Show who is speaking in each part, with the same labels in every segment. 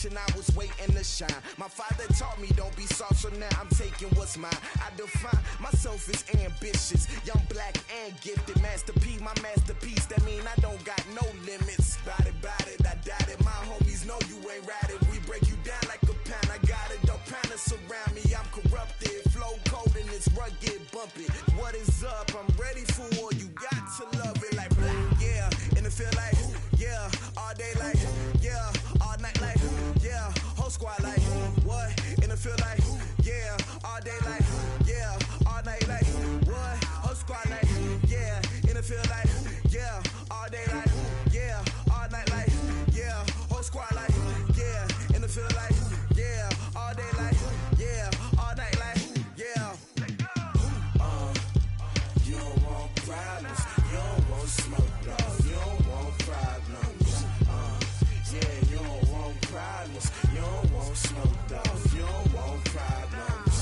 Speaker 1: generation, I was waiting to shine. My father taught me don't be soft, so now I'm taking what's mine. I define myself as ambitious, young, black, and gifted. Master P, my masterpiece, that mean I don't got no limits. Bout it, I doubt it. My homies know you ain't ratted. We break you down like a pound. I got it, don't pound to surround me. I'm corrupted, flow cold and it's rugged, bumping. What is up? I'm ready for war. You got to love it like black, yeah. And it feel like, yeah. All day like, yeah. All night like, yeah. Whole squad like, what? And it feel like, yeah. All day like, yeah. All night like, what? Whole squad like, yeah. And it feel like, yeah. All day like, yeah. All night like, yeah. Whole squad like, yeah. And it feel like, yeah. All day like, yeah. All night like, yeah. You don't want problems. You don't want smoke, dog. You don't want problems. Yeah, you don't want problems. You don't want smoke, dog. You don't want problems.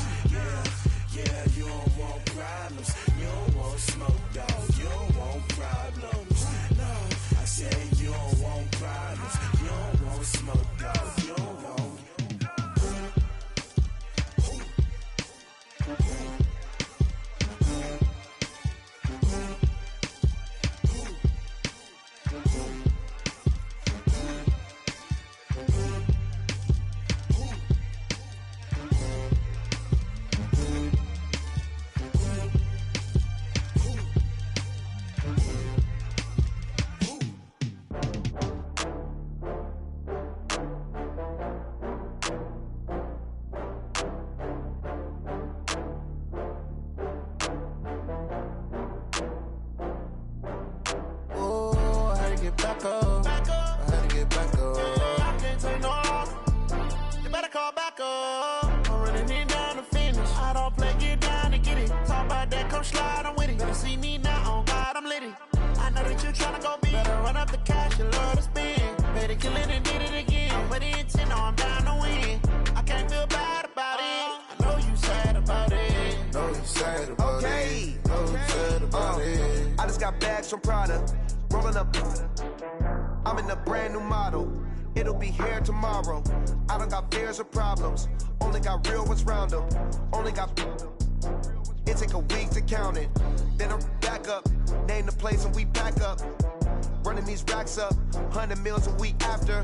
Speaker 1: Yeah, you don't want problems. You don't want smoke, dog. You don't want problems. No, I said you don't want problems. You don't want smoke, dog. You don't want. I just got bags from Prada, rolling up. I'm in a brand new model. It'll be here tomorrow. I don't got fears or problems. Only got real ones round them. Only got. It take a week to count it. Then I'm back up. Name the place and we back up. Running these racks up. 100 meals a week after.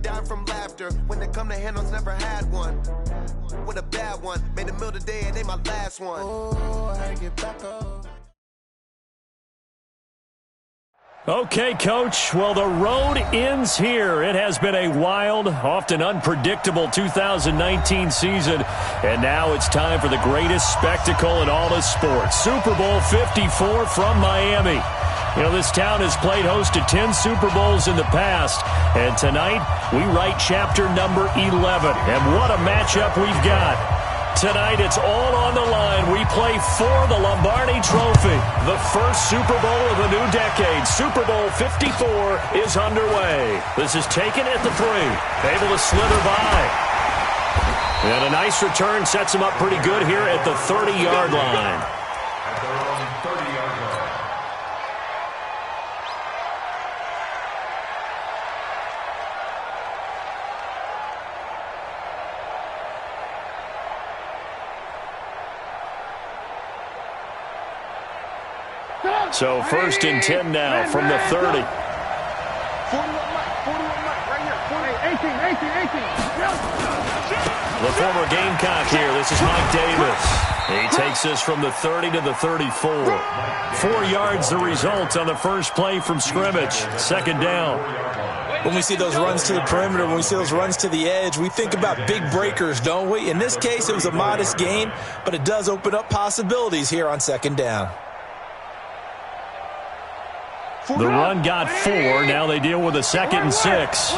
Speaker 1: Dying from laughter. When they come to handles, never had one. With a bad one. Made a meal today and ain't my last one. Oh, I had to get back up.
Speaker 2: Okay, Coach. Well, the road ends here. It has been a wild, often unpredictable 2019 season. And now it's time for the greatest spectacle in all of sports. Super Bowl 54 from Miami. You know, this town has played host to 10 Super Bowls in the past. And tonight, we write chapter number 11. And what a matchup we've got. Tonight, it's all on the line. We play for the Lombardi Trophy. The first Super Bowl of the new decade. Super Bowl 54 is underway. This is taken at the 3. Able to slither by. And a nice return sets him up pretty good here at the 30-yard line.
Speaker 3: At their own 30-yard line.
Speaker 2: So first and 10 now from the 30.
Speaker 4: 41 Mike, right here. 18.
Speaker 2: The former Gamecock here. This is Mike Davis. He takes us from the 30 to the 34. 4 yards the result on the first play from scrimmage. Second down.
Speaker 5: When we see those runs to the perimeter, when we see those runs to the edge, we think about big breakers, don't we? In this case, it was a modest gain, but it does open up possibilities here on second down.
Speaker 2: The run got 4. Now they deal with a 2nd and 6.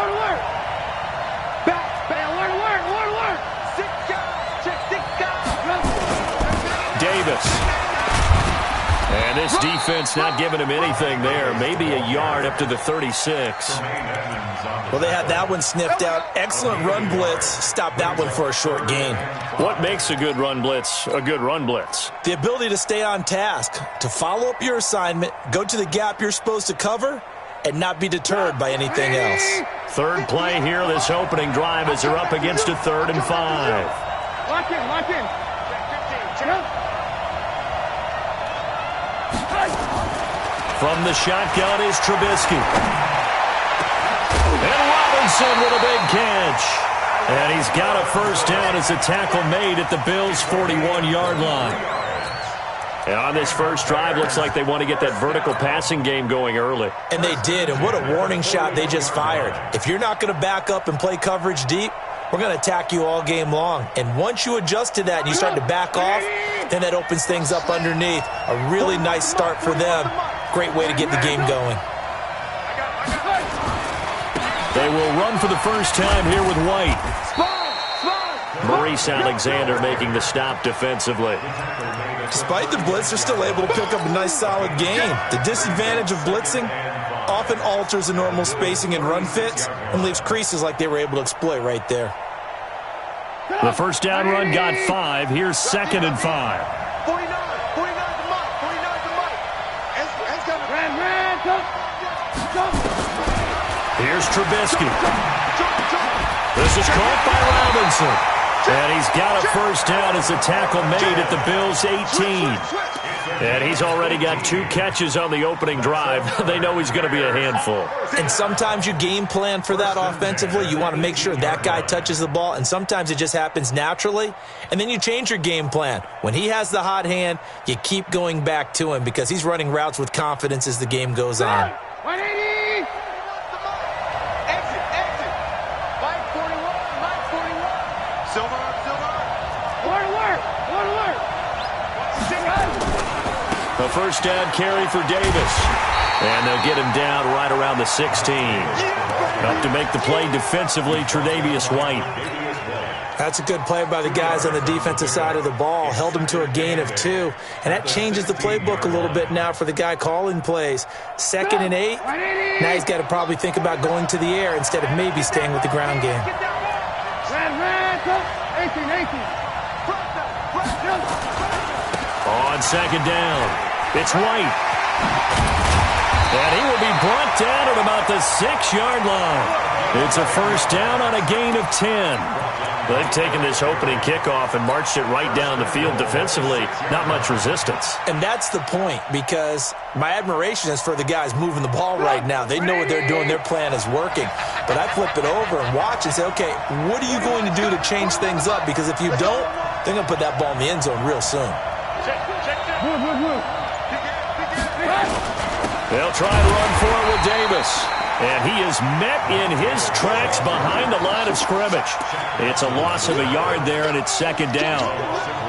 Speaker 2: Davis. And this defense not giving him anything there. Maybe a yard up to the 36.
Speaker 5: Well, they had that one sniffed out. Excellent run blitz. Stopped that one for a short gain.
Speaker 2: What makes a good run blitz a good run blitz?
Speaker 5: The ability to stay on task, to follow up your assignment, go to the gap you're supposed to cover, and not be deterred by anything else.
Speaker 2: Third play here, this opening drive, as they're up against a 3rd and 5.
Speaker 4: Lock in, lock in.
Speaker 2: From the shotgun is Trubisky. And Robinson with a big catch. And he's got a first down as a tackle made at the Bills' 41-yard line. And on this first drive, looks like they want to get that vertical passing game going early.
Speaker 5: And they did, and what a warning shot they just fired. If you're not going to back up and play coverage deep, we're going to attack you all game long. And once you adjust to that and you start to back off, then that opens things up underneath. A really nice start for them. Great way to get the game going.
Speaker 2: They will run for the first time here with White. Maurice Alexander making the stop defensively.
Speaker 5: Despite the blitz, they're still able to pick up a nice solid gain. The disadvantage of blitzing often alters the normal spacing and run fits and leaves creases like they were able to exploit right there.
Speaker 2: The first down run got 5. Here's 2nd and 5.
Speaker 4: 49 to Mike, 49 to Mike. Ran, jump.
Speaker 2: Here's Trubisky. This is caught by Robinson. And he's got a first down as a tackle made at the Bills' 18. And he's already got 2 catches on the opening drive. They know he's going to be a handful.
Speaker 5: And sometimes you game plan for that offensively. You want to make sure that guy touches the ball, and sometimes it just happens naturally. And then you change your game plan. When he has the hot hand, you keep going back to him because he's running routes with confidence as the game goes on.
Speaker 4: 180. Exit. Mike 41. Silver.
Speaker 2: The first down carry for Davis. And they'll get him down right around the 16. Up to make the play defensively, Tre'Davious White.
Speaker 5: That's a good play by the guys on the defensive side of the ball. Held him to a gain of 2. And that changes the playbook a little bit now for the guy calling plays. 2nd and 8. Now he's got to probably think about going to the air instead of maybe staying with the ground game.
Speaker 2: On 2nd down, it's White. And he will be brought down at about the 6-yard line. It's a first down on a gain of 10. They've taken this opening kickoff and marched it right down the field defensively. Not much resistance.
Speaker 5: And that's the point, because my admiration is for the guys moving the ball right now. They know what they're doing. Their plan is working. But I flip it over and watch and say, okay, what are you going to do to change things up? Because if you don't, they're going to put that ball in the end zone real soon.
Speaker 2: They'll try to run for it with Davis. And he is met in his tracks behind the line of scrimmage. It's a loss of a yard there, and it's 2nd down.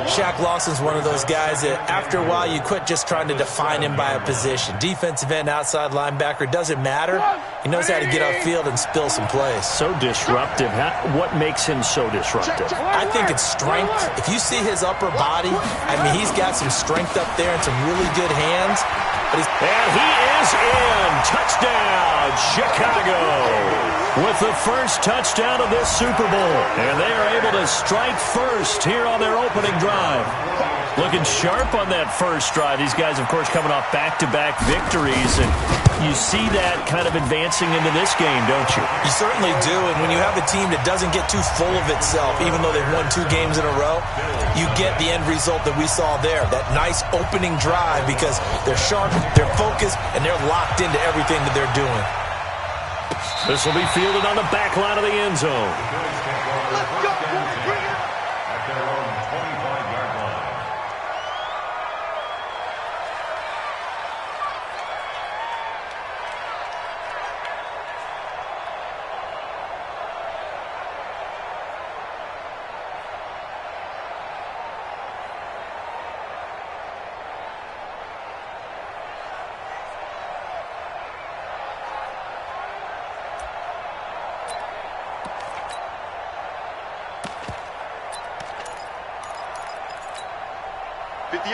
Speaker 5: Shaq Lawson's one of those guys that after a while you quit just trying to define him by a position. Defensive end, outside linebacker, doesn't matter. He knows how to get upfield and spill some plays.
Speaker 2: So disruptive. What makes him so disruptive?
Speaker 5: I think it's strength. If you see his upper body, I mean, he's got some strength up there and some really good hands.
Speaker 2: And he is in. Touchdown, Chicago. With the first touchdown of this Super Bowl. And they are able to strike first here on their opening drive. Looking sharp on that first drive. These guys, of course, coming off back-to-back victories. And you see that kind of advancing into this game, don't you?
Speaker 5: You certainly do. And when you have a team that doesn't get too full of itself, even though they've won 2 games in a row, you get the end result that we saw there. That nice opening drive because they're sharp, they're focused, and they're locked into everything that they're doing.
Speaker 2: This will be fielded on the back line of the end zone.
Speaker 4: Let's go, boys. Bring it up.
Speaker 3: At their own 25-yard line.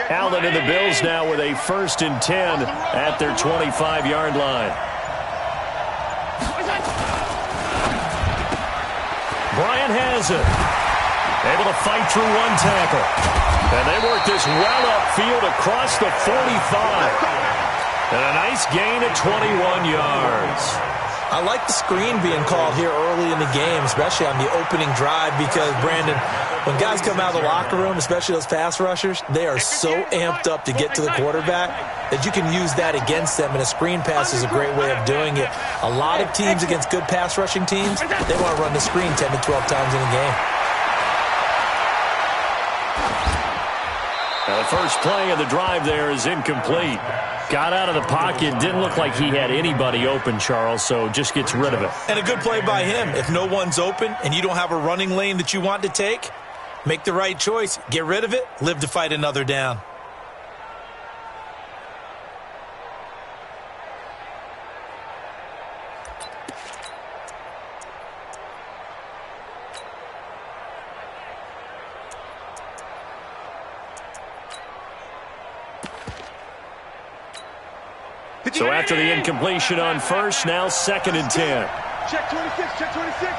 Speaker 2: Allen and the Bills now with a 1st and 10 at their 25-yard line. Brian has it. Able to fight through 1 tackle. And they work this well upfield across the 45. And a nice gain of 21 yards.
Speaker 5: I like the screen being called here early in the game, especially on the opening drive, because, Brandon, when guys come out of the locker room, especially those pass rushers, they are so amped up to get to the quarterback that you can use that against them, and a screen pass is a great way of doing it. A lot of teams against good pass rushing teams, they want to run the screen 10 to 12 times in a game.
Speaker 2: Now the first play of the drive there is incomplete. Got out of the pocket, didn't look like he had anybody open, Charles, so just gets rid of it.
Speaker 5: And a good play by him. If no one's open and you don't have a running lane that you want to take, make the right choice. Get rid of it, live to fight another down.
Speaker 2: So after the incompletion on first, now 2nd and 10.
Speaker 4: Check 26, check 26.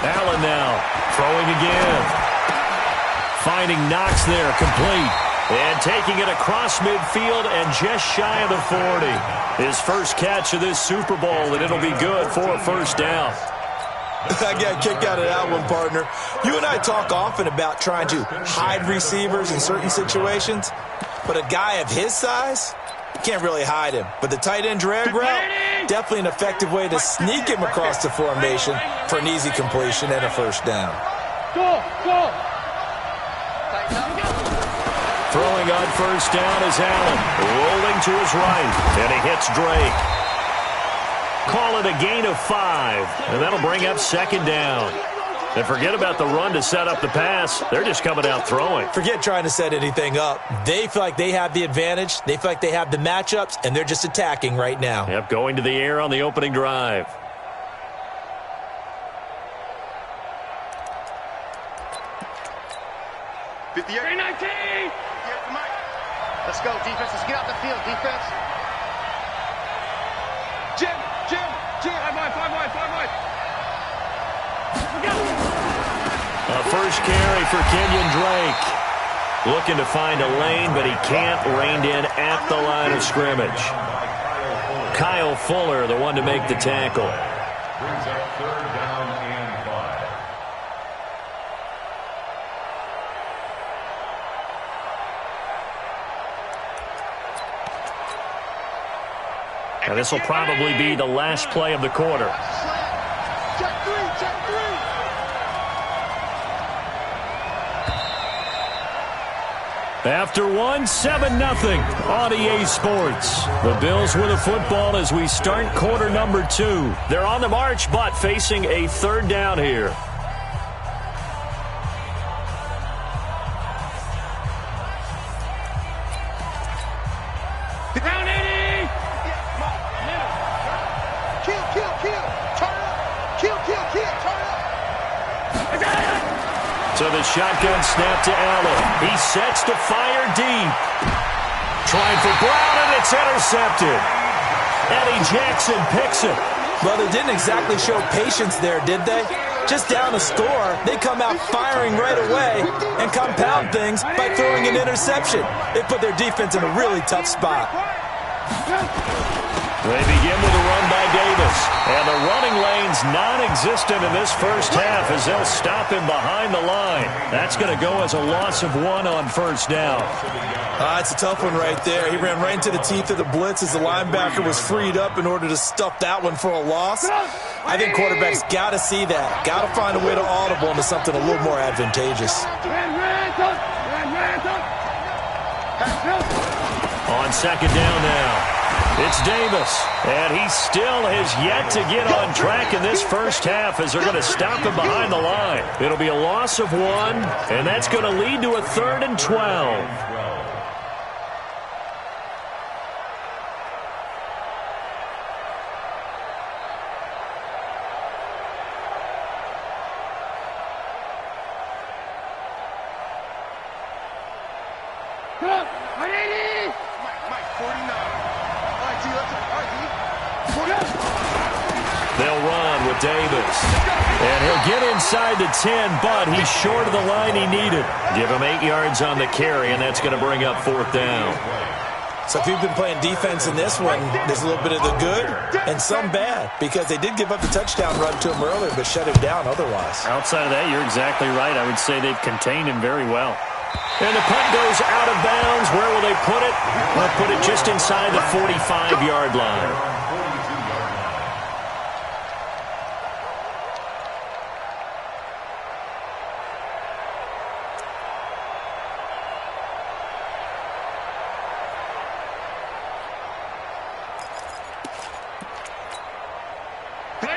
Speaker 2: Allen now throwing again. Finding Knox there, complete. And taking it across midfield and just shy of the 40. His first catch of this Super Bowl, and it'll be good for a first down.
Speaker 5: I got a kick out of that one, partner. You and I talk often about trying to hide receivers in certain situations, but a guy of his size, can't really hide him. But the tight end drag route, definitely an effective way to sneak him across the formation for an easy completion and a first down.
Speaker 4: Go, go.
Speaker 2: Throwing on first down is Allen. Rolling to his right, and he hits Drake. Call it a gain of 5, and that'll bring up 2nd down. And forget about the run to set up the pass. They're just coming out throwing.
Speaker 5: Forget trying to set anything up. They feel like they have the advantage. They feel like they have the matchups, and they're just attacking right now.
Speaker 2: Yep, going to the air on the opening drive.
Speaker 4: Let's go, defense. Let's get out the field, defense. Jim. Five wide.
Speaker 2: A first carry for Kenyon Drake. Looking to find a lane, but he can't. Reined in at the line of scrimmage. Kyle Fuller, the one to make the tackle.
Speaker 3: Brings up 3rd down and 5.
Speaker 2: Now this will probably be the last play of the quarter.
Speaker 4: Check 3.
Speaker 2: After 1, 7-0 on EA Sports. The Bills with the football as we start quarter number 2. They're on the march, but facing a 3rd down here.
Speaker 4: Down 80. Kill. Turn up. Kill. Turn up.
Speaker 2: So the shotgun snap to Allen. He sets to fire deep. Trying for Brown, and it's intercepted. Eddie Jackson picks it.
Speaker 5: Well, they didn't exactly show patience there, did they? Just down a score, they come out firing right away and compound things by throwing an interception. They put their defense in a really tough spot.
Speaker 2: They begin with a run by Davis. And the running lane's non-existent in this first half as they'll stop him behind the line. That's going to go as a loss of 1 on first down.
Speaker 5: It's a tough one right there. He ran right into the teeth of the blitz as the linebacker was freed up in order to stuff that one for a loss. I think quarterbacks got to see that. Got to find a way to audible into something a little more advantageous.
Speaker 2: On 2nd down now. It's Davis, and he still has yet to get on track in this first half as they're going to stop him behind the line. It'll be a loss of 1, and that's going to lead to a 3rd and 12. They'll run with Davis. And he'll get inside the 10, but he's short of the line he needed. Give him 8 yards on the carry, and that's going to bring up 4th down.
Speaker 5: So if you've been playing defense in this one, there's a little bit of the good and some bad, because they did give up the touchdown run to him earlier, but shut him down otherwise.
Speaker 2: Outside of that, you're exactly right. I would say they've contained him very well. And the punt goes out of bounds. Where will they put it? They'll put it just inside the 45-yard line.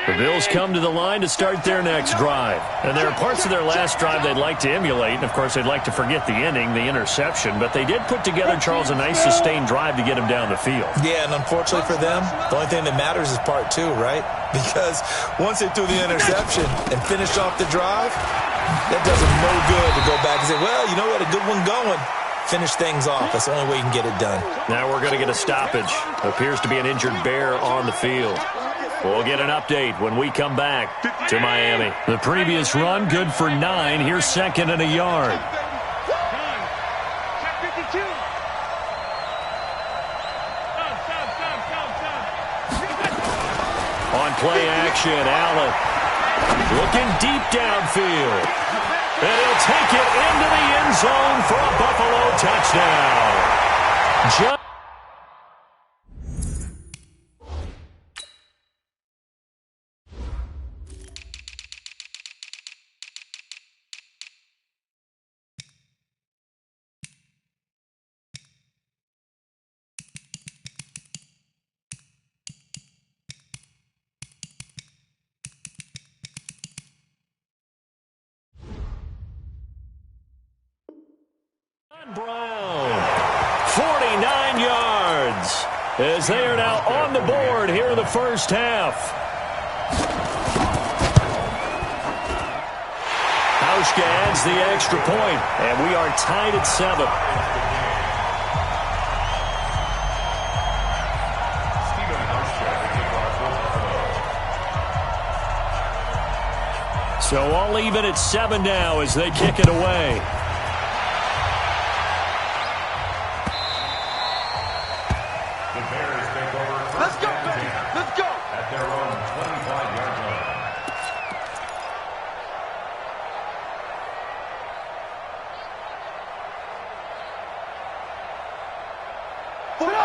Speaker 2: The Bills come to the line to start their next drive. And there are parts of their last drive they'd like to emulate. And, of course, they'd like to forget the inning, the interception. But they did put together, Charles, a nice sustained drive to get him down the field.
Speaker 5: Yeah, and unfortunately for them, the only thing that matters is part two, right? Because once they threw the interception and finished off the drive, that does them no good to go back and say, well, you know what, a good one going. Finish things off. That's the only way you can get it done.
Speaker 2: Now we're going to get a stoppage. Appears to be an injured Bear on the field. We'll get an update when we come back to Miami. The previous run, good for 9. Here's second and a yard. On play action, Allen looking deep downfield. And he'll take it into the end zone for a Buffalo touchdown. Brown, 49 yards, as they are now on the board here in the first half. Hauschka adds the extra point, and we are tied at 7. So all even at 7 now as they kick it away.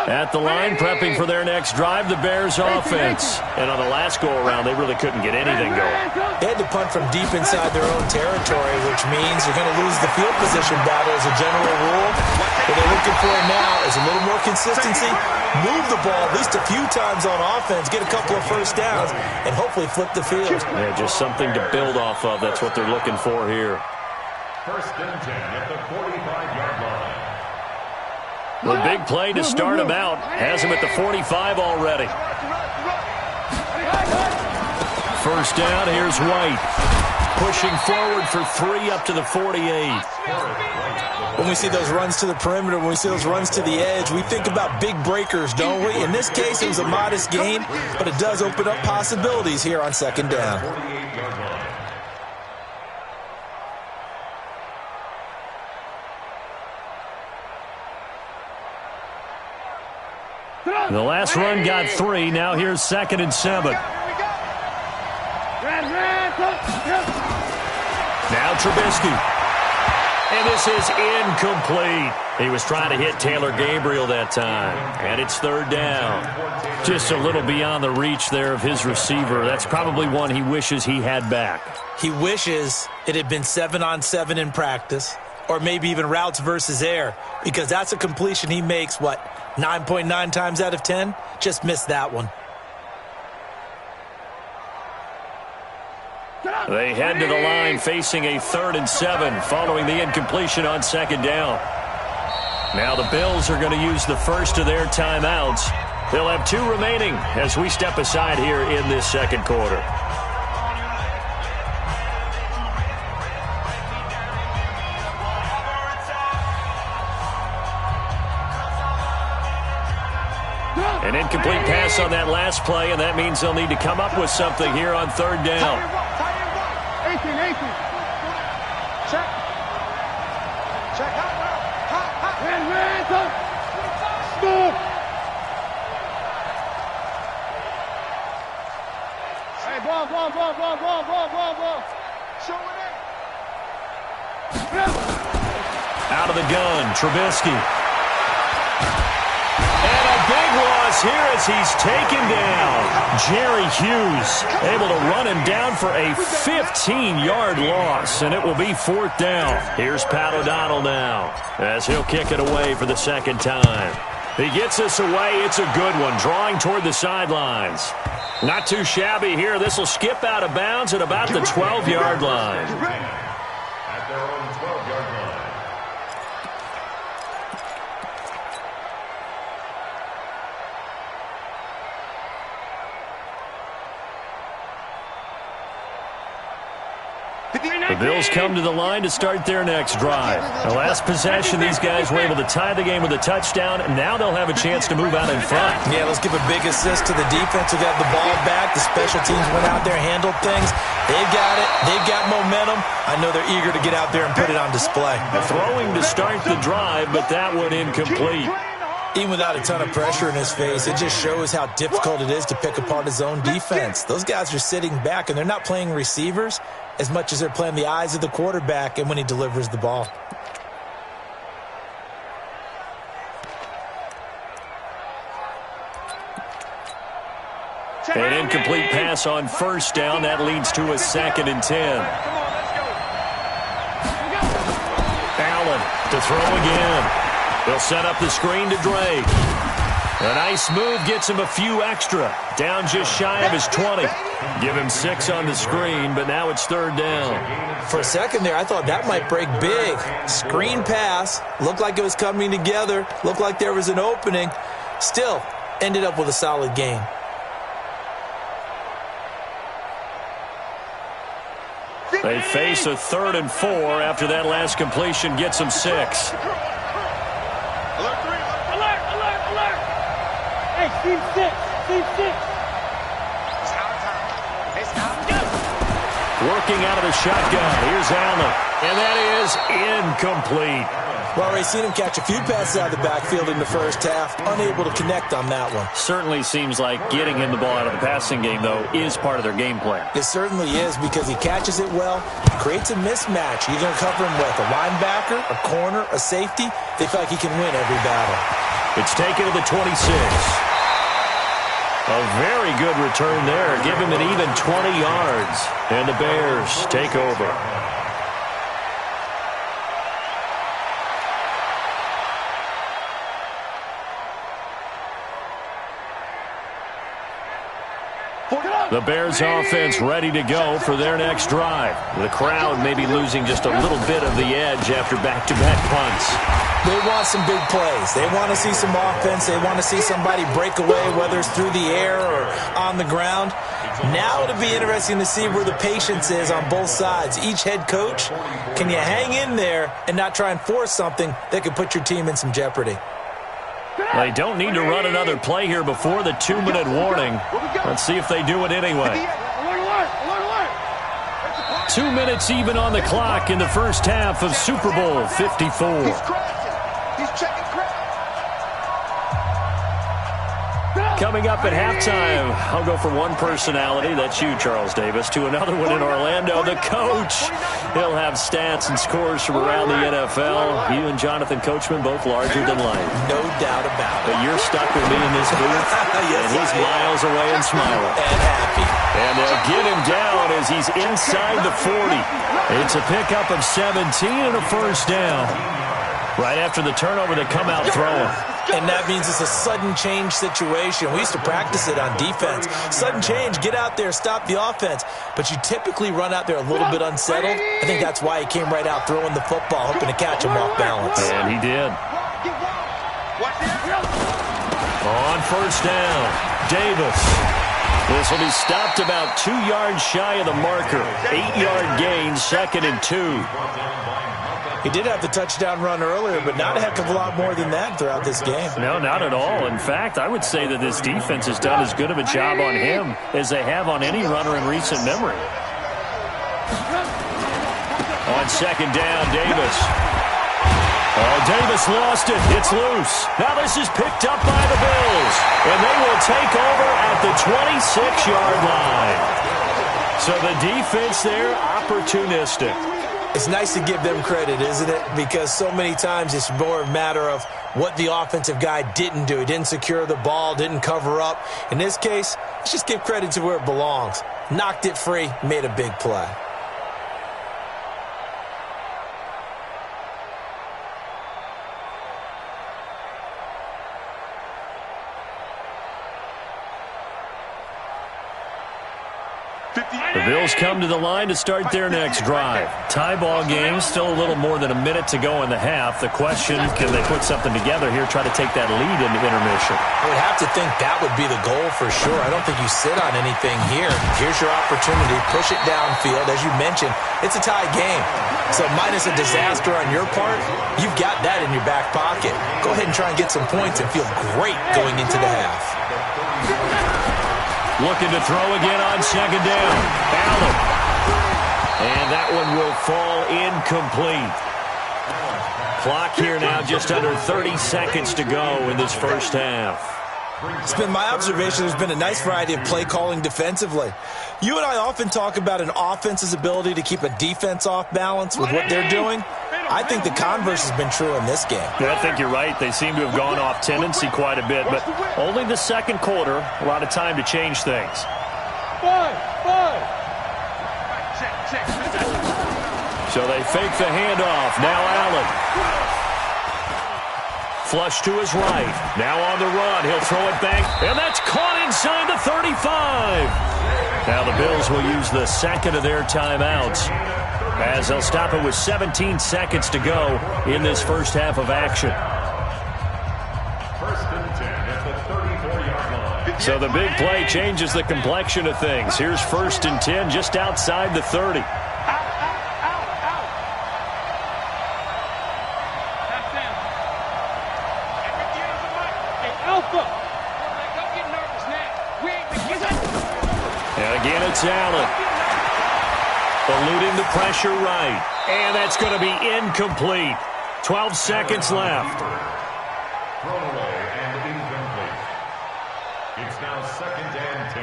Speaker 2: At the line, prepping for their next drive, the Bears offense. And on the last go-around, they really couldn't get anything going.
Speaker 5: They had to punt from deep inside their own territory, which means you're going to lose the field position battle as a general rule. What they're looking for now is a little more consistency, move the ball at least a few times on offense, get a couple of first downs, and hopefully flip the field.
Speaker 2: Yeah, just something to build off of. That's what they're looking for here.
Speaker 3: First and 10 at the 45-yard line.
Speaker 2: The big play to start him out. Has him at the 45 already. First down, here's White. Pushing forward for 3 up to the 48.
Speaker 5: When we see those runs to the perimeter, when we see those runs to the edge, we think about big breakers, don't we? In this case, it was a modest gain, but it does open up possibilities here on second down.
Speaker 2: The last run got 3. Now here's second and 7. Now Trubisky. And this is incomplete. He was trying to hit Taylor Gabriel that time. And it's third down. Just a little beyond the reach there of his receiver. That's probably one he wishes he had back.
Speaker 5: He wishes it had been 7-on-7 in practice, or maybe even routes versus air, because that's a completion he makes, 9.9 times out of 10? Just missed that one.
Speaker 2: They head to the line facing a 3rd and 7 following the incompletion on second down. Now the Bills are going to use the first of their timeouts. They'll have 2 remaining as we step aside here in this second quarter. An incomplete pass on that last play, and that means they'll need to come up with something here on third down.
Speaker 4: 18. Check. Hot.
Speaker 2: Out of the gun, Trubisky. And a big loss here as he's taken down. Jerry Hughes able to run him down for a 15-yard loss, and it will be 4th down. Here's Pat O'Donnell now as he'll kick it away for the second time. He gets this away. It's a good one, drawing toward the sidelines. Not too shabby here. This will skip out of bounds at about the 12-yard line.
Speaker 3: At their own 12-yard line.
Speaker 2: The Bills come to the line to start their next drive. The last possession, these guys were able to tie the game with a touchdown. Now they'll have a chance to move out in front.
Speaker 5: Yeah, let's give a big assist to the defense who got the ball back. The special teams went out there, handled things. They've got it. They've got momentum. I know they're eager to get out there and put it on display.
Speaker 2: Throwing to start the drive, but that one incomplete.
Speaker 5: Even without a ton of pressure in his face, it just shows how difficult it is to pick apart his own defense. Those guys are sitting back, and they're not playing receivers as much as they're playing the eyes of the quarterback and when he delivers the ball.
Speaker 2: An incomplete pass on first down. That leads to a 2nd and 10. Allen to throw again. They'll set up the screen to Drake. A nice move gets him a few extra. Down just shy of his 20. Give him 6 on the screen, but now it's 3rd down.
Speaker 5: For a second there, I thought that might break big. Screen pass. Looked like it was coming together. Looked like there was an opening. Still, ended up with a solid game.
Speaker 2: They face a 3rd and 4 after that last completion gets them 6.
Speaker 6: Team 6.
Speaker 2: Working out of the shotgun. Here's Allen. And that is incomplete.
Speaker 5: Well, we've seen him catch a few passes out of the backfield in the first half. Unable to connect on that one.
Speaker 2: Certainly seems like getting him the ball out of the passing game, though, is part of their game plan.
Speaker 5: It certainly is because he catches it well, creates a mismatch. You're going to cover him with a linebacker, a corner, a safety. They feel like he can win every battle.
Speaker 2: It's taken to the 26. A very good return there. Give him an even 20 yards. And the Bears take over. The Bears offense ready to go for their next drive. The crowd may be losing just a little bit of the edge after back-to-back punts.
Speaker 5: They want some big plays. They want to see some offense. They want to see somebody break away, whether it's through the air or on the ground. Now it'll be interesting to see where the patience is on both sides. Each head coach, can you hang in there and not try and force something that could put your team in some jeopardy?
Speaker 2: They don't need to run another play here before the 2-minute warning. Let's see if they do it anyway. 2 minutes even on the clock in the first half of Super Bowl 54. Coming up at halftime, I'll go from one personality, that's you, Charles Davis, to another one in Orlando, the coach. He'll have stats and scores from around the NFL. You and Jonathan Coachman, both larger than life.
Speaker 5: No doubt about it.
Speaker 2: But you're stuck with me in this booth,
Speaker 5: yes,
Speaker 2: and he's miles away and smiling.
Speaker 5: And happy.
Speaker 2: And they'll get him down as he's inside the 40. It's a pickup of 17 and a first down. Right after the turnover, they come out throwing.
Speaker 5: And that means it's a sudden change situation. We used to practice it on defense. Sudden change, get out there, stop the offense. But you typically run out there a little bit unsettled. I think that's why he came right out throwing the football, hoping to catch him off balance.
Speaker 2: And he did. On first down, Davis. This will be stopped about 2 yards shy of the marker. 8-yard gain, 2nd and 2.
Speaker 5: He did have the touchdown run earlier, but not a heck of a lot more than that throughout this game.
Speaker 2: No, not at all. In fact, I would say that this defense has done as good of a job on him as they have on any runner in recent memory. On second down, Davis. Oh, Davis lost it. It's loose. Now this is picked up by the Bills, and they will take over at the 26-yard line. So the defense there, opportunistic.
Speaker 5: It's nice to give them credit, isn't it? Because so many times it's more a matter of what the offensive guy didn't do. He didn't secure the ball, didn't cover up. In this case, let's just give credit to where it belongs. Knocked it free, made a big play.
Speaker 2: The Bills come to the line to start their next drive. Tie ball game, still a little more than a minute to go in the half. The question, can they put something together here, try to take that lead into intermission?
Speaker 5: I would have to think that would be the goal for sure. I don't think you sit on anything here. Here's your opportunity. Push it downfield. As you mentioned, it's a tie game. So minus a disaster on your part, you've got that in your back pocket. Go ahead and try and get some points and feel great going into the half.
Speaker 2: Looking to throw again on second down. Allen. And that one will fall incomplete. Clock here now just under 30 seconds to go in this first half.
Speaker 5: It's been my observation there's been a nice variety of play calling defensively. You and I often talk about an offense's ability to keep a defense off balance with what they're doing. I think the converse has been true in this game.
Speaker 2: Yeah, I think you're right. They seem to have gone off tendency quite a bit, but only the second quarter, a lot of time to change things. So they fake the handoff. Now Allen. Flush to his right. Now on the run. He'll throw it back, and that's caught inside the 35. Now the Bills will use the second of their timeouts, as they'll stop it with 17 seconds to go in this first half of action.
Speaker 3: First and 10 at the 34-yard line.
Speaker 2: So the big play changes the complexion of things. Here's first and 10 just outside the 30. And again, it's Allen. Eluding the pressure right. And that's going to be incomplete. 12 seconds left.
Speaker 3: Thrown away and incomplete. It's now second and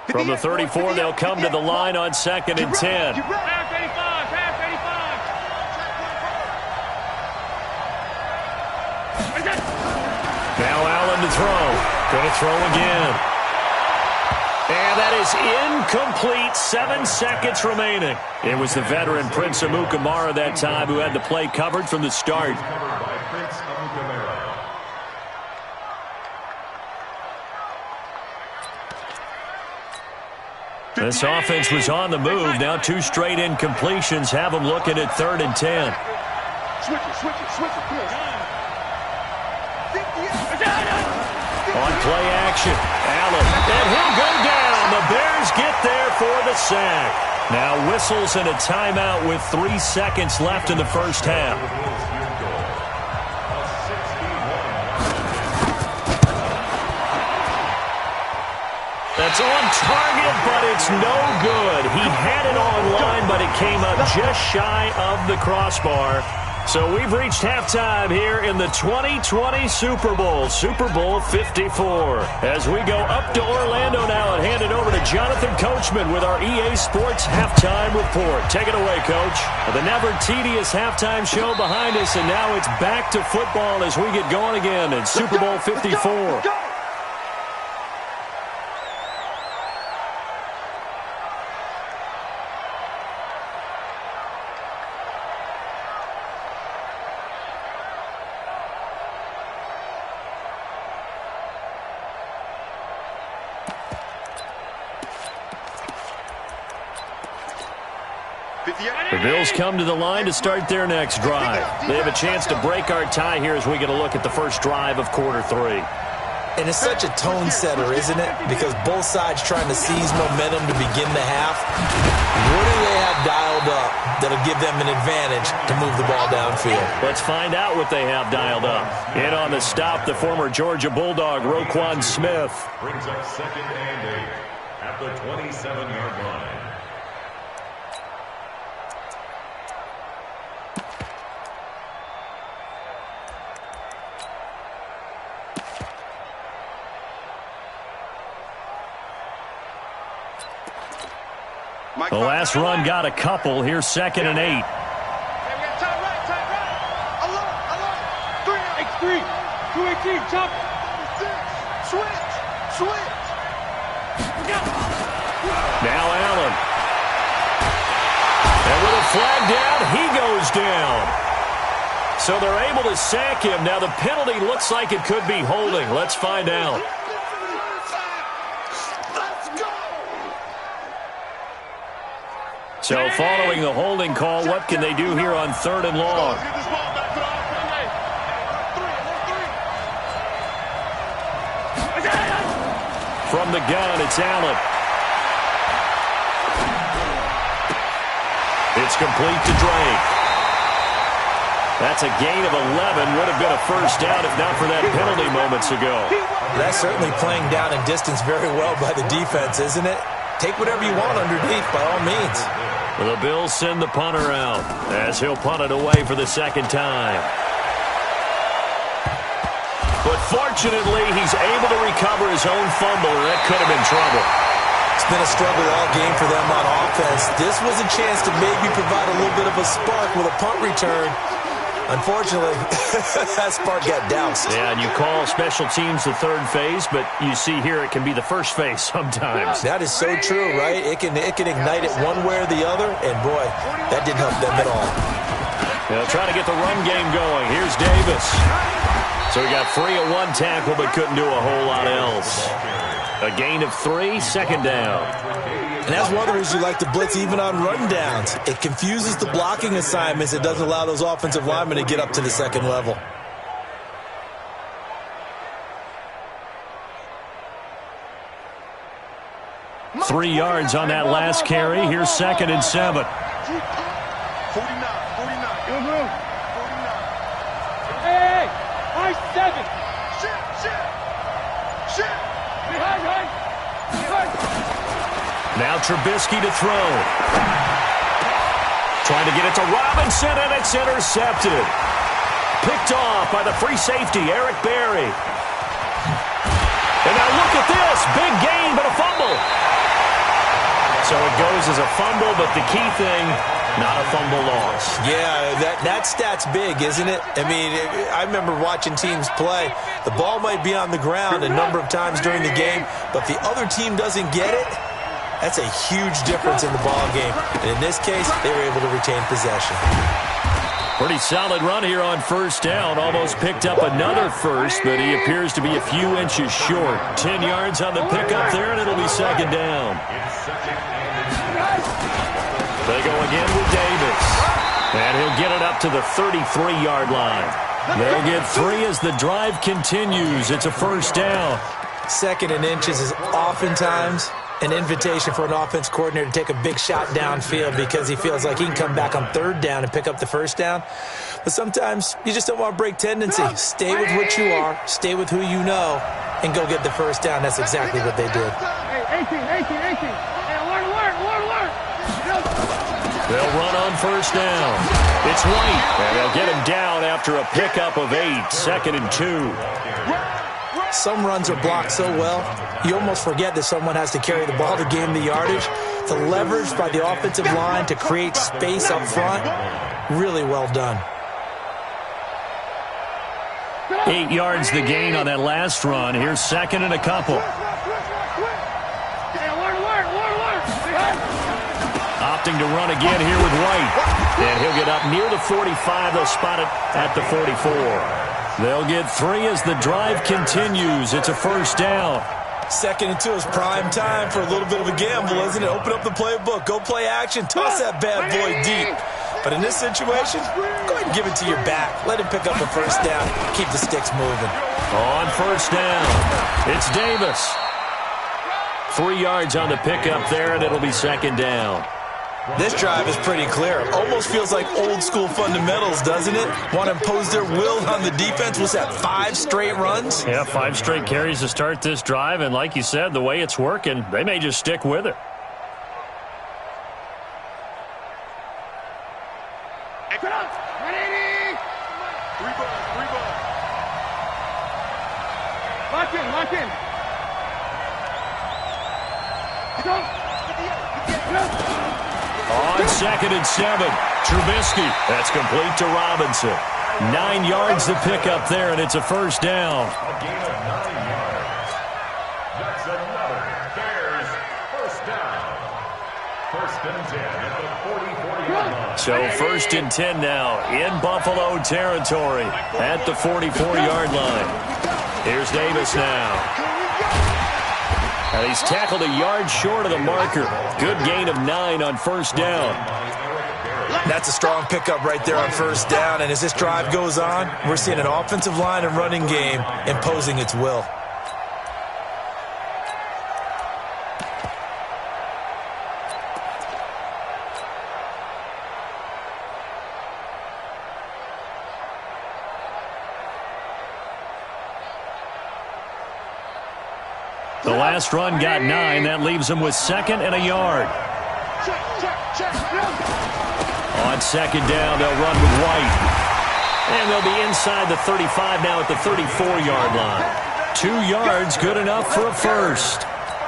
Speaker 3: 10.
Speaker 2: From the 34, they'll come to the line on second and 10. Now Allen to throw. Going to throw again. And that is incomplete. 7 seconds remaining. It was the veteran Prince Amukamara that time who had the play covered from the start.
Speaker 3: Covered by Prince Amukamara.
Speaker 2: This offense was on the move. Now 2 straight incompletions have them looking at 3rd and 10.
Speaker 4: Switch it, please.
Speaker 2: On play action, Allen, and he'll go down. The Bears get there for the sack. Now whistles and a timeout with 3 seconds left in the first half. That's on target, but it's no good. He had it on line, but it came up just shy of the crossbar. So we've reached halftime here in the 2020 Super Bowl, Super Bowl 54. As we go up to Orlando now and hand it over to Jonathan Coachman with our EA Sports Halftime Report. Take it away, Coach. The never tedious halftime show behind us, and now it's back to football as we get going again in Super Bowl 54. The Bills come to the line to start their next drive. They have a chance to break our tie here as we get a look at the first drive of quarter 3.
Speaker 5: And it's such a tone setter, isn't it? Because both sides trying to seize momentum to begin the half. What do they have dialed up that'll give them an advantage to move the ball downfield?
Speaker 2: Let's find out what they have dialed up. In on the stop, the former Georgia Bulldog, Roquan Smith.
Speaker 3: Brings up second and 8 at the 27-yard line.
Speaker 2: The last run got a couple. Here's 2nd and 8.
Speaker 6: X3, 218, chop. Switch.
Speaker 2: Now Allen. And with a flag down, he goes down. So they're able to sack him. Now the penalty looks like it could be holding. Let's find out. So following the holding call, what can they do here on 3rd and long? From the gun, it's Allen. It's complete to Drake. That's a gain of 11. Would have been a first down if not for that penalty moments ago.
Speaker 5: That's certainly playing down in distance very well by the defense, isn't it? Take whatever you want underneath, by all means.
Speaker 2: The Bills send the punter out as he'll punt it away for the 2nd time. But fortunately, he's able to recover his own fumble, and that could have been trouble.
Speaker 5: It's been a struggle all game for them on offense. This was a chance to maybe provide a little bit of a spark with a punt return. Unfortunately, that spark got doused.
Speaker 2: Yeah, and you call special teams the 3rd phase, but you see here it can be the 1st phase sometimes.
Speaker 5: That is so true, right? It can ignite it one way or the other, and boy, that didn't help them at all.
Speaker 2: They'll try to get the run game going. Here's Davis. So he got free of 1 tackle, but couldn't do a whole lot else. A gain of 3, 2nd down.
Speaker 5: And that's one of the reasons you like to blitz even on rundowns. It confuses the blocking assignments. It doesn't allow those offensive linemen to get up to the 2nd level.
Speaker 2: Three yards on that last carry. Here's 2nd and 7.
Speaker 6: 49. Hey, high 7. Shit. Behind.
Speaker 2: Now Trubisky to throw. Trying to get it to Robinson, and it's intercepted. Picked off by the free safety, Eric Berry. And now look at this. Big gain, but a fumble. So it goes as a fumble, but the key thing, not a fumble loss.
Speaker 5: Yeah, that stat's big, isn't it? I mean, I remember watching teams play. The ball might be on the ground a number of times during the game, but if the other team doesn't get it, that's a huge difference in the ball game. And in this case, they were able to retain possession.
Speaker 2: Pretty solid run here on 1st down. Almost picked up another first, but he appears to be a few inches short. 10 yards on the pickup there, and it'll be 2nd down. They go again with Davis. And he'll get it up to the 33-yard line. They'll get 3 as the drive continues. It's a 1st down.
Speaker 5: 2nd and inches is oftentimes an invitation for an offense coordinator to take a big shot downfield because he feels like he can come back on 3rd down and pick up the 1st down. But sometimes you just don't want to break tendency. Stay with what you are, stay with who you know, and go get the 1st down. That's exactly what they did.
Speaker 6: Hey, 18. Hey, alert.
Speaker 2: They'll run on 1st down. It's White, and they'll get him down after a pickup of 8, 2nd and 2.
Speaker 5: Some runs are blocked so well, you almost forget that someone has to carry the ball to gain the yardage. The leverage by the offensive line to create space up front, really well done.
Speaker 2: 8 yards the gain on that last run. Here's 2nd and a couple. Opting to run again here with White. And he'll get up near the 45. They'll spot it at the 44. They'll get 3 as the drive continues. It's a 1st down.
Speaker 5: 2nd and 2 is prime time for a little bit of a gamble, isn't it? Open up the playbook. Go play action. Toss that bad boy deep. But in this situation, go ahead and give it to your back. Let him pick up a 1st down. Keep the sticks moving.
Speaker 2: On 1st down, it's Davis. 3 yards on the pickup there, and it'll be 2nd down.
Speaker 5: This drive is pretty clear. Almost feels like old school fundamentals, doesn't it? Want to impose their will on the defense. Was that 5 straight runs?
Speaker 2: Yeah, 5 straight carries to start this drive, and like you said, the way it's working, they may just stick with it.
Speaker 6: Lock in. Go.
Speaker 2: On 2nd and 7, Trubisky. That's complete to Robinson. 9 yards to pick up there, and it's a first down.
Speaker 3: A gain of 9 yards. That's another Bears first down. 1st and 10 at the 44-yard line.
Speaker 2: So 1st and 10 now in Buffalo territory at the 44-yard line. Here's Davis now. And he's tackled a yard short of the marker. Good gain of 9 on 1st down.
Speaker 5: That's a strong pickup right there on 1st down. And as this drive goes on, we're seeing an offensive line and running game imposing its will.
Speaker 2: The last run got 9. That leaves him with 2nd and a yard. On 2nd down, they'll run with White. And they'll be inside the 35 now at the 34-yard line. 2 yards, good enough for a first.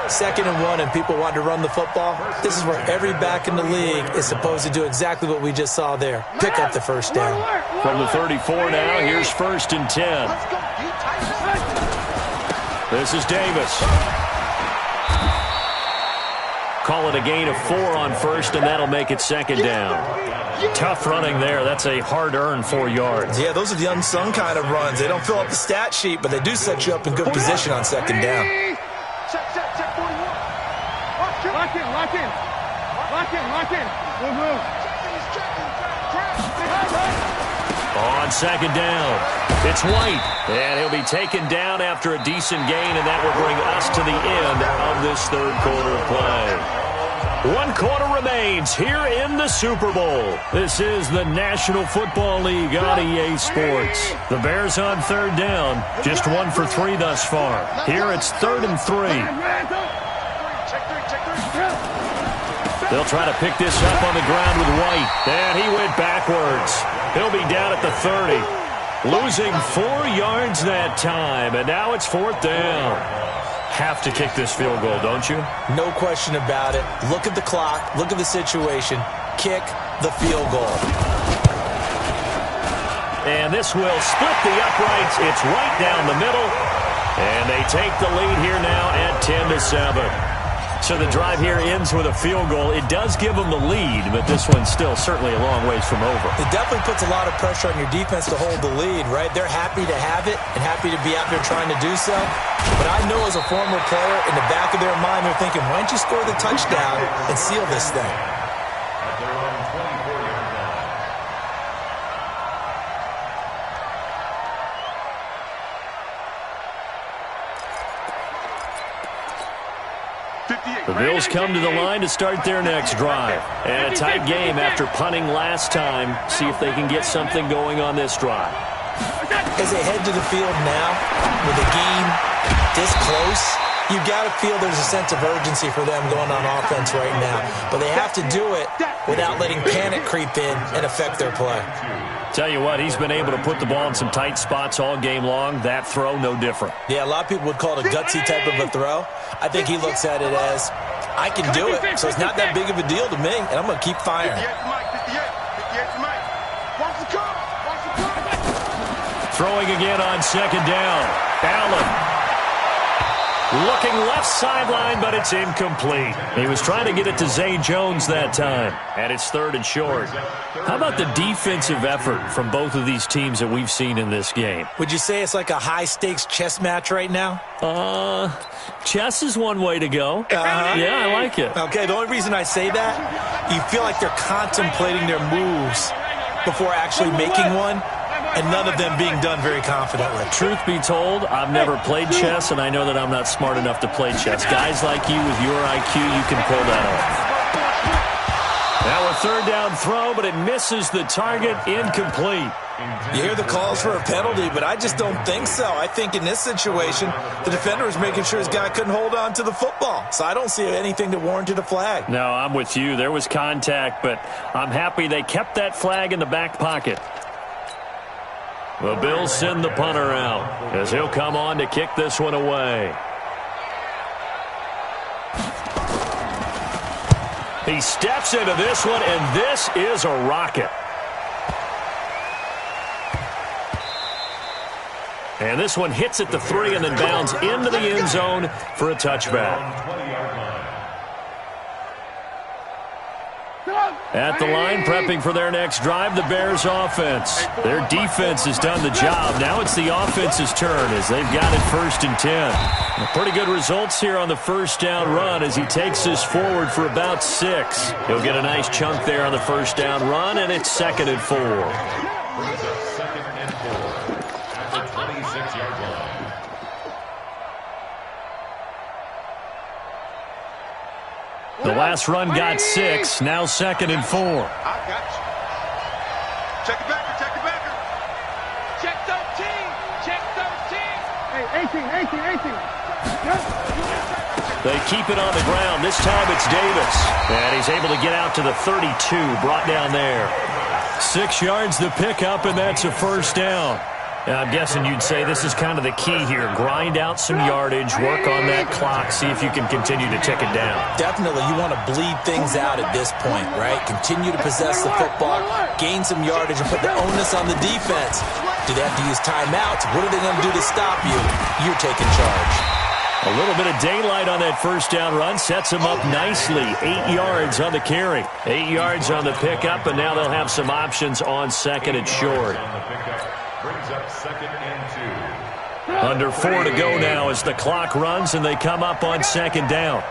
Speaker 5: 2nd and 1, and people want to run the football. This is where every back in the league is supposed to do exactly what we just saw there. Pick up the first down.
Speaker 2: From the 34 now, here's 1st and 10. This is Davis. Call it a gain of 4 on 1st, and that'll make it 2nd down. Tough running there. That's a hard-earned 4 yards.
Speaker 5: Yeah, those are the unsung kind of runs. They don't fill up the stat sheet, but they do set you up in good position on 2nd down.
Speaker 6: Lock in, lock in. Lock in, lock in. Move.
Speaker 2: On 2nd down, it's White. And he'll be taken down after a decent gain, and that will bring us to the end of this 3rd quarter of play. 1 quarter remains here in the Super Bowl. This is the National Football League on EA Sports. The Bears on 3rd down, just 1 for 3 thus far. Here it's 3rd and 3. They'll try to pick this up on the ground with White. And he went backwards. He'll be down at the 30. Losing 4 yards that time. And now it's 4th down. Have to kick this field goal, don't you?
Speaker 5: No question about it. Look at the clock. Look at the situation. Kick the field goal.
Speaker 2: And this will split the uprights. It's right down the middle. And they take the lead here now at 10-7. So the drive here ends with a field goal. It does give them the lead, but this one's still certainly a long ways from over.
Speaker 5: It definitely puts a lot of pressure on your defense to hold the lead, right? They're happy to have it and happy to be out there trying to do so. But I know as a former player, in the back of their mind, they're thinking, why don't you score the touchdown and seal this thing?
Speaker 3: At their own 24-yard line.
Speaker 2: The Bills come to the line to start their next drive. And a tight game after punting last time. See if they can get something going on this drive.
Speaker 5: As they head to the field now, with the game this close, you've got to feel there's a sense of urgency for them going on offense right now. But they have to do it without letting panic creep in and affect their play.
Speaker 2: Tell you what, he's been able to put the ball in some tight spots all game long. That throw, no different.
Speaker 5: Yeah, a lot of people would call it a gutsy type of a throw. I think he looks at it as, I can do it, so it's not that big of a deal to me, and I'm going to keep firing.
Speaker 2: Throwing again on 2nd down. Allen. Looking left sideline, but it's incomplete. He was trying to get it to Zay Jones that time. And it's 3rd and short. How about the defensive effort from both of these teams that we've seen in this game?
Speaker 5: Would you say it's like a high-stakes chess match right now?
Speaker 2: Chess is one way to go. Yeah, I like it.
Speaker 5: Okay, the only reason I say that, you feel like they're contemplating their moves before actually making one, and none of them being done very confidently.
Speaker 2: Truth be told, I've never played chess, and I know that I'm not smart enough to play chess. Guys like you with your IQ, you can pull that off. Now a 3rd down throw, but it misses the target, incomplete.
Speaker 5: You hear the calls for a penalty, but I just don't think so. I think in this situation, the defender was making sure his guy couldn't hold on to the football. So I don't see anything that warranted a flag.
Speaker 2: No, I'm with you. There was contact, but I'm happy they kept that flag in the back pocket. The Bills send the punter out as he'll come on to kick this one away. He steps into this one, and this is a rocket. And this one hits at the 3 and then bounds into the end zone for a touchback. At the line, prepping for their next drive, the Bears offense. Their defense has done the job. Now it's the offense's turn as they've got it 1st and 10. Pretty good results here on the first down run as he takes this forward for about 6. He'll get a nice chunk there on the first down run, and it's 2nd and 4.
Speaker 3: Brings up 2nd and 4 at the 26-yard line.
Speaker 2: The last run got 6, now 2nd and 4.
Speaker 6: I got you. Check it backer, check it backer. Check 13, check 13. Hey, 18.
Speaker 2: They keep it on the ground. This time it's Davis. And he's able to get out to the 32, brought down there. 6 yards the pickup, and that's a first down. I'm guessing you'd say this is kind of the key here. Grind out some yardage, work on that clock, see if you can continue to tick it down.
Speaker 5: Definitely, you want to bleed things out at this point, right? Continue to possess the football, gain some yardage, and put the onus on the defense. Do they have to use timeouts? What are they going to do to stop you? You're taking charge.
Speaker 2: A little bit of daylight on that first down run sets him up nicely. 8 yards on the carry. 8 yards on the pickup, and now they'll have some options on 2nd and short.
Speaker 3: Brings up 2nd and 2.
Speaker 2: Under 4 to go now as the clock runs and they come up on 2nd down.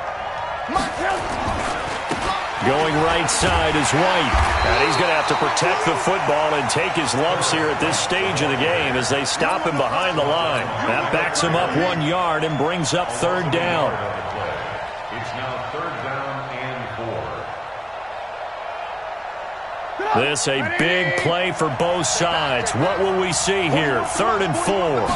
Speaker 2: Going right side is White. And he's going to have to protect the football and take his lumps here at this stage of the game as they stop him behind the line. That backs him up 1 yard and brings up 3rd down.
Speaker 3: It's now 3rd down and 4.
Speaker 2: This a big play for both sides. What will we see here? 3rd and 4.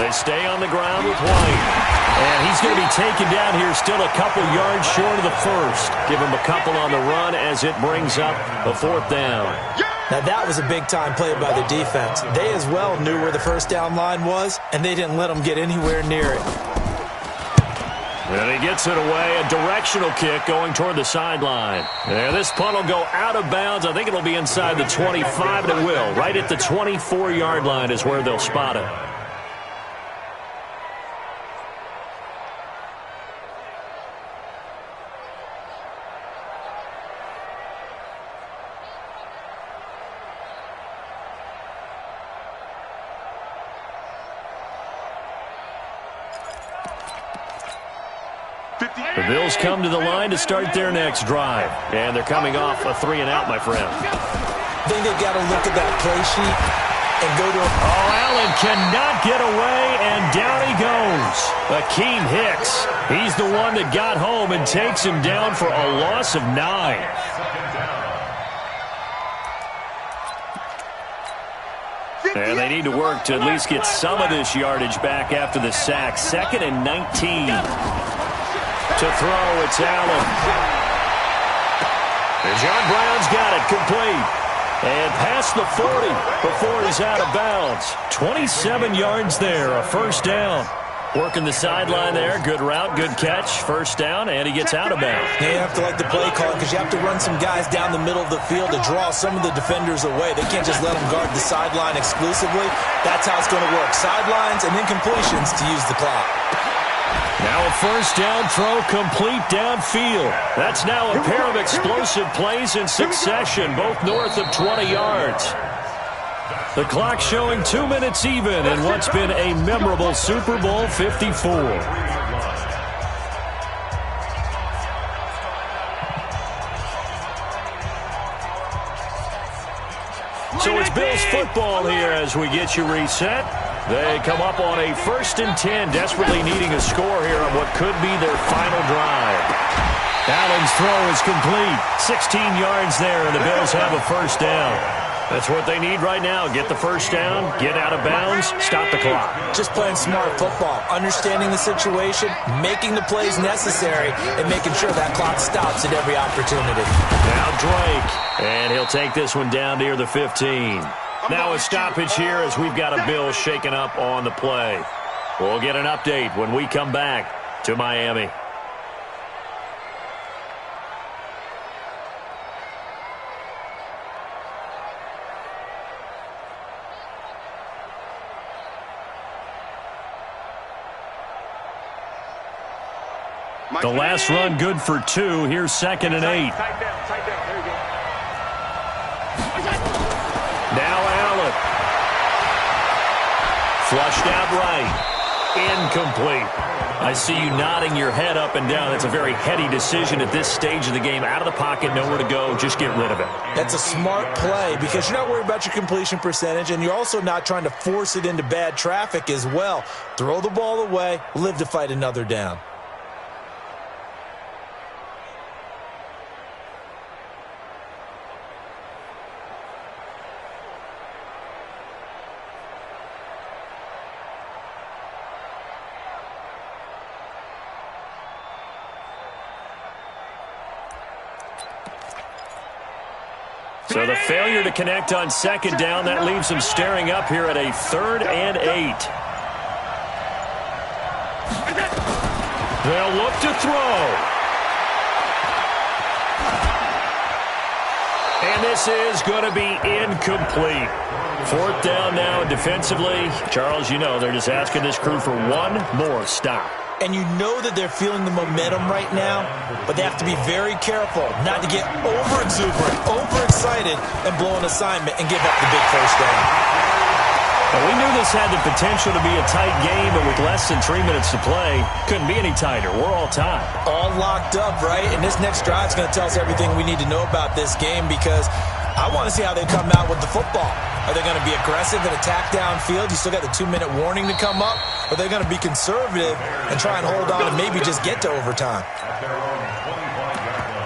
Speaker 2: They stay on the ground with White. And he's going to be taken down here still a couple yards short of the first. Give him a couple on the run as it brings up a 4th down.
Speaker 5: Now that was a big-time play by the defense. They as well knew where the first down line was, and they didn't let them get anywhere near it.
Speaker 2: And he gets it away, a directional kick going toward the sideline. And this punt will go out of bounds. I think it'll be inside the 25, and it will. Right at the 24-yard line is where they'll spot it. The Bills come to the line to start their next drive. And they're coming off a 3-and-out, my friend.
Speaker 5: I think they've got to look at that play sheet and go to
Speaker 2: Allen cannot get away, and down he goes. Akeem Hicks. He's the one that got home and takes him down for a loss of 9. And they need to work to at least get some of this yardage back after the sack. 2nd and 19. To throw, it's Allen. And John Brown's got it complete. And past the 40 before he's out of bounds. 27 yards there, a first down. Working the sideline there. Good route, good catch. First down, and he gets out of bounds.
Speaker 5: Yeah, you have to like the play call because you have to run some guys down the middle of the field to draw some of the defenders away. They can't just let them guard the sideline exclusively. That's how it's going to work. Sidelines and then completions to use the clock.
Speaker 2: Now a first down throw complete downfield. That's now a pair of explosive plays in succession, both north of 20 yards. The clock showing 2 minutes even in what's been a memorable Super Bowl 54. So it's Bills football here as we get you reset. They come up on a 1st and 10, desperately needing a score here on what could be their final drive. Allen's throw is complete. 16 yards there, and the Bills have a first down. That's what they need right now. Get the first down, get out of bounds, stop the clock.
Speaker 5: Just playing smart football, understanding the situation, making the plays necessary, and making sure that clock stops at every opportunity.
Speaker 2: Now Drake, and he'll take this one down near the 15. Now a stoppage here as we've got a Bill shaken up on the play. We'll get an update when we come back to Miami. The last run good for 2. Here's 2nd and 8.
Speaker 6: Tight down. There you go.
Speaker 2: Now Allen. Flushed out right. Incomplete. I see you nodding your head up and down. That's a very heady decision at this stage of the game. Out of the pocket, nowhere to go. Just get rid of it.
Speaker 5: That's a smart play because you're not worried about your completion percentage, and you're also not trying to force it into bad traffic as well. Throw the ball away, live to fight another down.
Speaker 2: So the failure to connect on 2nd down, that leaves them staring up here at a 3rd and 8. They'll look to throw. And this is going to be incomplete. 4th down now, and defensively, Charles, you know, they're just asking this crew for one more stop.
Speaker 5: And you know that they're feeling the momentum right now, but they have to be very careful not to get over-exuberant, overexcited, and blow an assignment and give up the big first down.
Speaker 2: Well, we knew this had the potential to be a tight game, but with less than 3 minutes to play, couldn't be any tighter. We're all tied.
Speaker 5: All locked up, right? And this next drive is going to tell us everything we need to know about this game because I want to see how they come out with the football. Are they going to be aggressive and attack downfield? You still got the 2-minute warning to come up? Or are they going to be conservative and try and hold on and maybe just get to overtime?
Speaker 3: At their own 25-yard line.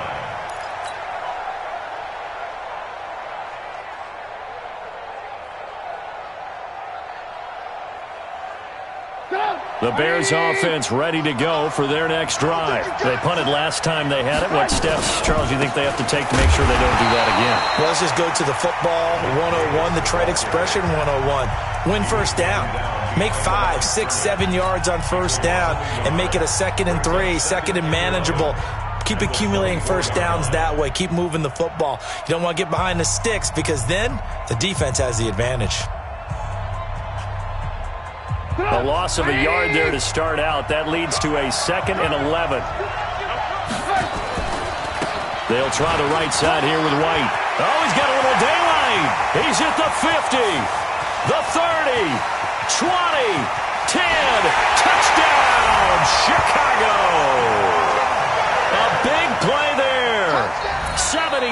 Speaker 2: The Bears offense ready to go for their next drive. They punted last time they had it. What steps, Charles, do you think they have to take to make sure they don't do that again?
Speaker 5: Well, let's just go to the football 101, the trade expression 101. Win first down. Make 5, 6, 7 yards on first down and make it a 2nd and 3, 2nd and manageable. Keep accumulating first downs that way. Keep moving the football. You don't want to get behind the sticks because then the defense has the advantage.
Speaker 2: A loss of a yard there to start out. That leads to a 2nd and 11. They'll try the right side here with White. Oh, he's got a little daylight. He's at the 50, the 30, 20, 10. Touchdown, Chicago. A big play there. 76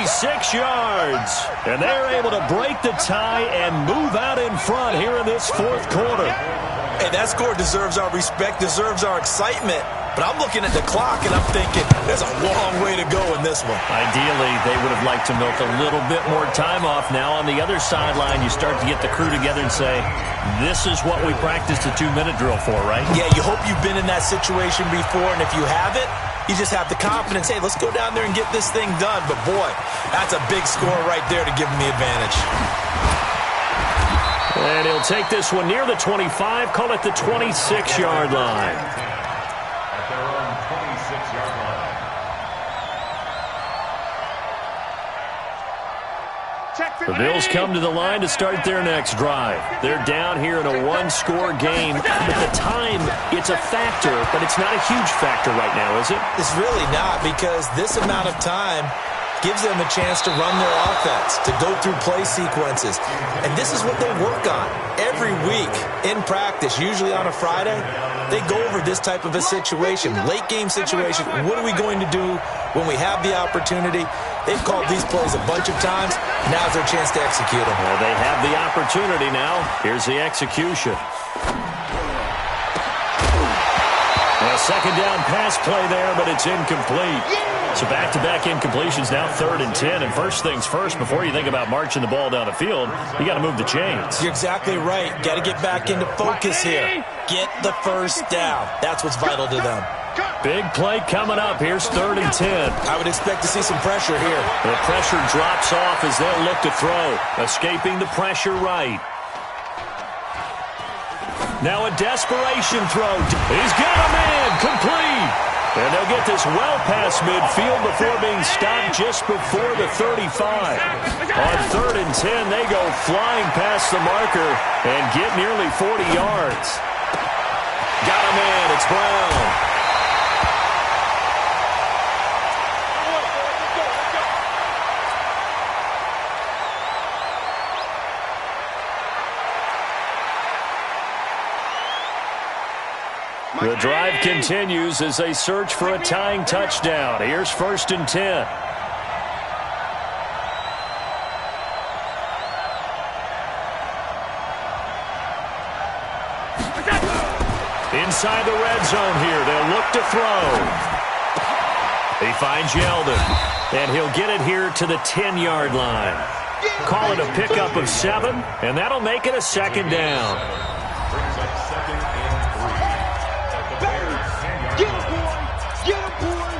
Speaker 2: yards. And they're able to break the tie and move out in front here in this 4th quarter.
Speaker 5: Hey, that score deserves our respect, deserves our excitement. But I'm looking at the clock, and I'm thinking there's a long way to go in this one.
Speaker 2: Ideally, they would have liked to milk a little bit more time off. Now on the other sideline, you start to get the crew together and say, this is what we practiced a 2-minute drill for, right?
Speaker 5: Yeah, you hope you've been in that situation before, and if you haven't, you just have the confidence, hey, let's go down there and get this thing done. But, boy, that's a big score right there to give them the advantage.
Speaker 2: And he'll take this one near the 25, call it the 26-yard line.
Speaker 3: At their own 26-yard line.
Speaker 2: The Bills come to the line to start their next drive. They're down here in a 1-score game. But the time, it's a factor, but it's not a huge factor right now, is it?
Speaker 5: It's really not because this amount of time gives them a chance to run their offense, to go through play sequences. And this is what they work on every week in practice, usually on a Friday. They go over this type of a situation, late game situation. What are we going to do when we have the opportunity? They've called these plays a bunch of times. Now's their chance to execute them.
Speaker 2: Well, they have the opportunity now. Here's the execution. A 2nd down pass play there, but it's incomplete. So back-to-back incompletions, now 3rd and 10. And first things first, before you think about marching the ball down the field, you got to move the chains.
Speaker 5: You're exactly right. Got to get back into focus here. Get the first down. That's what's vital to them.
Speaker 2: Big play coming up. Here's 3rd and 10.
Speaker 5: I would expect to see some pressure here.
Speaker 2: The pressure drops off as they'll look to throw. Escaping the pressure right. Now a desperation throw. He's got a man. Complete. And they'll get this well past midfield before being stopped just before the 35. On 3rd and 10, they go flying past the marker and get nearly 40 yards. Got a man. It's Brown. The drive continues as they search for a tying touchdown. Here's 1st and 10. Inside the red zone here. They'll look to throw. He finds Yeldon, and he'll get it here to the 10-yard line. Call it a pickup of 7, and that'll make it a 2nd down.
Speaker 3: Brings up 2nd and 3. At the Bears' 10-yard
Speaker 6: Get him,
Speaker 3: line.
Speaker 6: boy! Get him, boy!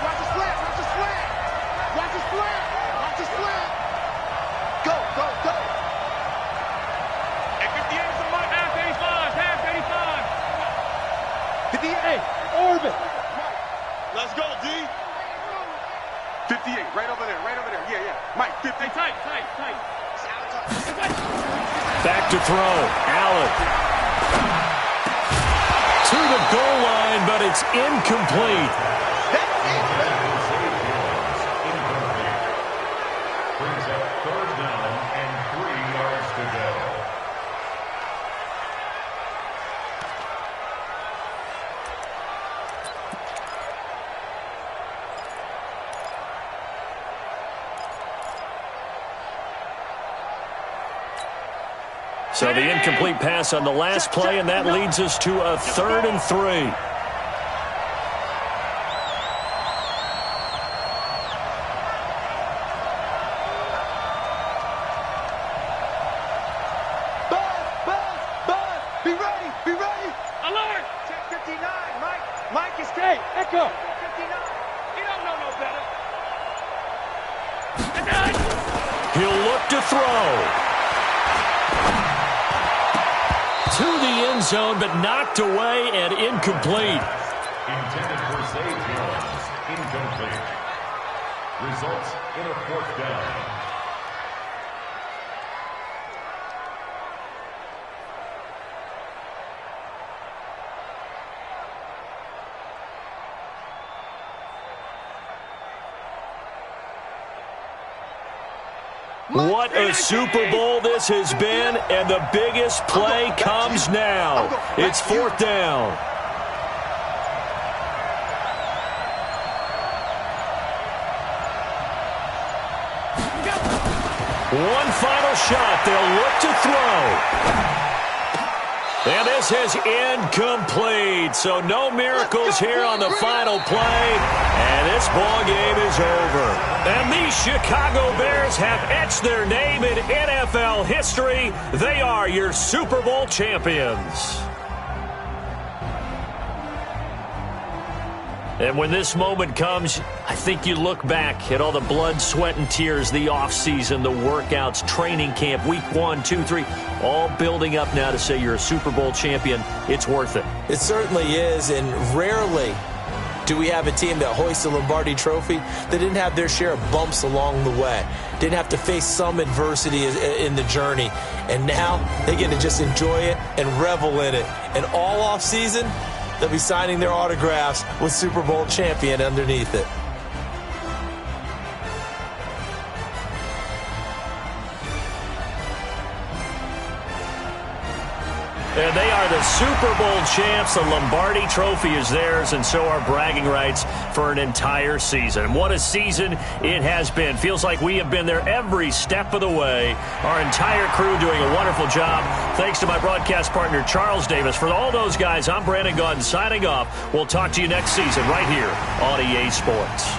Speaker 6: Watch the slant! Watch the slant! Watch the slant! Watch the slant! Go, go, go!
Speaker 7: At 58 is the mark. Half 85. Half 85.
Speaker 6: 58, orbit!
Speaker 7: Let's go, D.
Speaker 6: 58, right over there, right over there. Yeah, yeah. Mike, 50.
Speaker 7: Hey, tight.
Speaker 2: Back to throw. Allen. To the goal line, but it's incomplete.
Speaker 3: Brings up 3rd down and 3 yards to go.
Speaker 2: So the incomplete pass on the last play, and that leads us to a 3rd and 3.
Speaker 6: Bud, be ready, be ready.
Speaker 7: Alert.
Speaker 6: Check 59, Mike is K, Echo. 59.
Speaker 7: He don't know no better.
Speaker 2: He'll look to throw. To the end zone, but knocked away and incomplete.
Speaker 3: Intended for Zay Jones. Incomplete. Results in a 4th down.
Speaker 2: What a Super Bowl this has been, and the biggest play comes now. It's 4th down. One final shot. They'll look to throw. And this is incomplete. So no miracles here on the final play. And this ball game is over. And these Chicago Bears have etched their name in NFL history. They are your Super Bowl champions. And when this moment comes, I think you look back at all the blood, sweat, and tears, the offseason, the workouts, training camp, week 1, 2, 3, all building up now to say you're a Super Bowl champion. It's worth it.
Speaker 5: It certainly is, and rarely do we have a team that hoists the Lombardi Trophy that didn't have their share of bumps along the way, didn't have to face some adversity in the journey, and now they get to just enjoy it and revel in it. And all offseason, they'll be signing their autographs with Super Bowl champion underneath it.
Speaker 2: And they are the Super Bowl champs. The Lombardi Trophy is theirs, and so are bragging rights for an entire season. What a season it has been. Feels like we have been there every step of the way. Our entire crew doing a wonderful job. Thanks to my broadcast partner, Charles Davis. For all those guys, I'm Brandon Gaudin signing off. We'll talk to you next season right here on EA Sports.